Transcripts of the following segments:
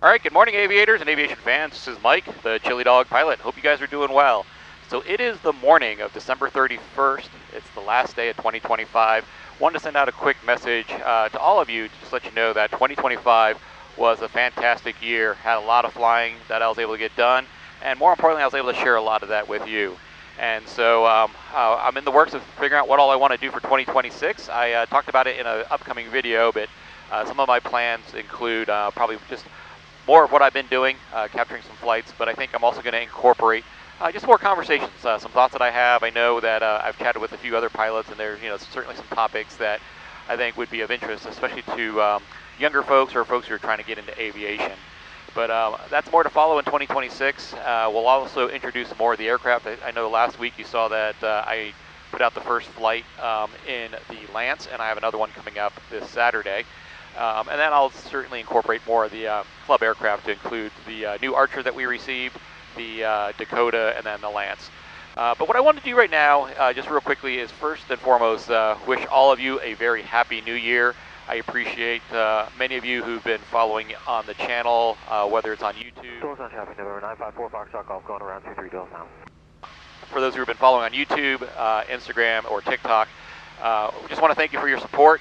All right, good morning, aviators and aviation fans. This is Mike, the Chili Dog pilot. Hope you guys are doing well. So it is the morning of December 31st. It's the last day of 2025. Wanted to send out a quick message to all of you to just let you know that 2025 was a fantastic year. Had a lot of flying that I was able to get done, and more importantly, I was able to share a lot of that with you. And so I'm in the works of figuring out what all I want to do for 2026. I talked about it in an upcoming video, but some of my plans include probably just more of what I've been doing, capturing some flights, but I think I'm also going to incorporate just more conversations, some thoughts that I have. I know that I've chatted with a few other pilots, and there's certainly some topics that I think would be of interest, especially to younger folks or folks who are trying to get into aviation. But that's more to follow in 2026. We'll also introduce more of the aircraft. I know last week you saw that I put out the first flight in the Lance, and I have another one coming up this Saturday. And then I'll certainly incorporate more of the club aircraft to include the new Archer that we received, the Dakota, and then the Lance. But what I want to do right now, just real quickly, is first and foremost wish all of you a very happy new year. I appreciate many of you who've been following on the channel, whether it's on YouTube. Doors on traffic, November 954 Foxtrot Golf, going around 23 Dells now. For those who have been following on YouTube, Instagram, or TikTok, we just want to thank you for your support.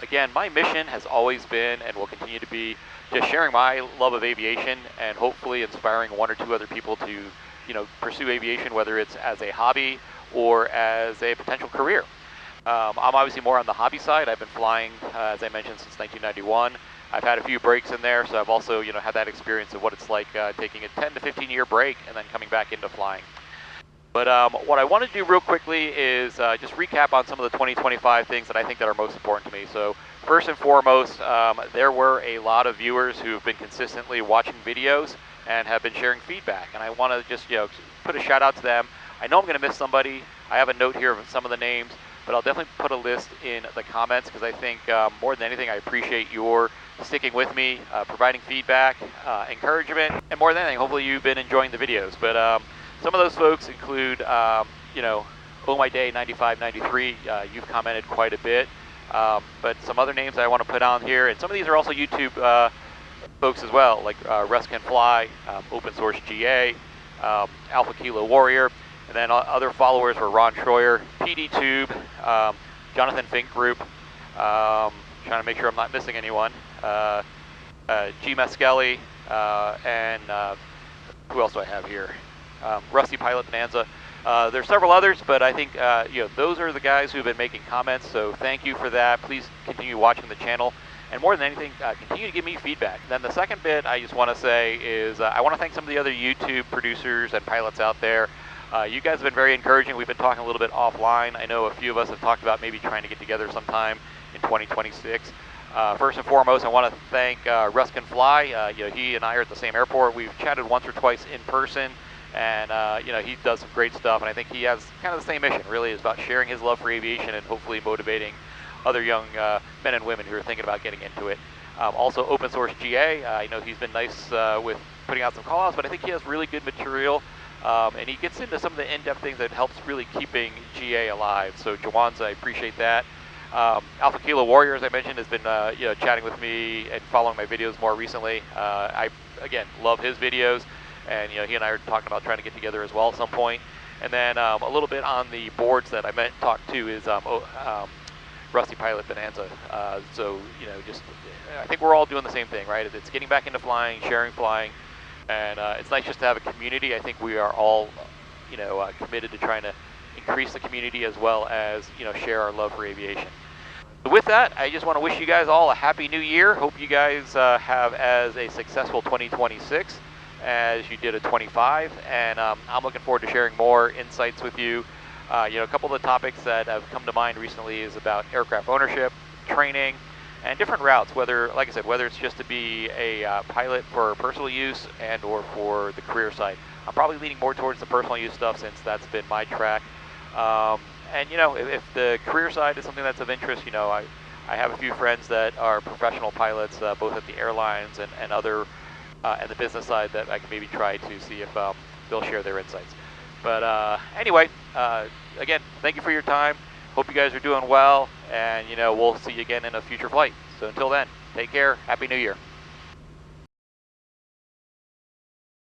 Again, my mission has always been and will continue to be just sharing my love of aviation and hopefully inspiring one or two other people to, pursue aviation, whether it's as a hobby or as a potential career. I'm obviously more on the hobby side. I've been flying, as I mentioned, since 1991. I've had a few breaks in there, so I've also, had that experience of what it's like taking a 10 to 15 year break and then coming back into flying. But what I want to do real quickly is just recap on some of the 2025 things that I think that are most important to me. So first and foremost, there were a lot of viewers who've been consistently watching videos and have been sharing feedback. And I want to just put a shout out to them. I know I'm going to miss somebody. I have a note here of some of the names, but I'll definitely put a list in the comments because I think more than anything, I appreciate your sticking with me, providing feedback, encouragement, and more than anything, hopefully you've been enjoying the videos. But some of those folks include, Oh My Day 95, 93. You've commented quite a bit. But some other names I want to put on here, and some of these are also YouTube folks as well, like Russ Can Fly, Open Source GA, Alpha Kilo Warrior, and then other followers were Ron Troyer, PD Tube, Jonathan Fink Group, trying to make sure I'm not missing anyone, G. Mescali, and who else do I have here? Rusty Pilot Bonanza. There's several others, but I think those are the guys who've been making comments, so thank you for that. Please continue watching the channel, and more than anything, continue to give me feedback. Then the second bit I just want to say is I want to thank some of the other YouTube producers and pilots out there. You guys have been very encouraging. We've been talking a little bit offline. I know a few of us have talked about maybe trying to get together sometime in 2026. First and foremost, I want to thank Russ Can Fly. He and I are at the same airport. We've chatted once or twice in person. And he does some great stuff, and I think he has kind of the same mission. Really, is about sharing his love for aviation and hopefully motivating other young men and women who are thinking about getting into it. Also, Open Source GA. I know he's been nice with putting out some call-outs, but I think he has really good material, and he gets into some of the in-depth things that helps really keeping GA alive. So, Jawanza, I appreciate that. Alpha Kilo Warrior, as I mentioned, has been chatting with me and following my videos more recently. I again love his videos. And he and I are talking about trying to get together as well at some point. And then a little bit on the boards that I meant to talk to is Rusty Pilot Bonanza. So I think we're all doing the same thing, right? It's getting back into flying, sharing flying, and it's nice just to have a community. I think we are all committed to trying to increase the community as well as share our love for aviation. So with that, I just want to wish you guys all a happy new year. Hope you guys have as a successful 2026. As you did a 25, and I'm looking forward to sharing more insights with you. A couple of the topics that have come to mind recently is about aircraft ownership, training, and different routes. Whether it's just to be a pilot for personal use and or for the career side. I'm probably leaning more towards the personal use stuff since that's been my track. And if the career side is something that's of interest, I have a few friends that are professional pilots, both at the airlines and other. And the business side that I can maybe try to see if they'll share their insights. But anyway, again, thank you for your time. Hope you guys are doing well, and we'll see you again in a future flight. So until then, take care. Happy New Year.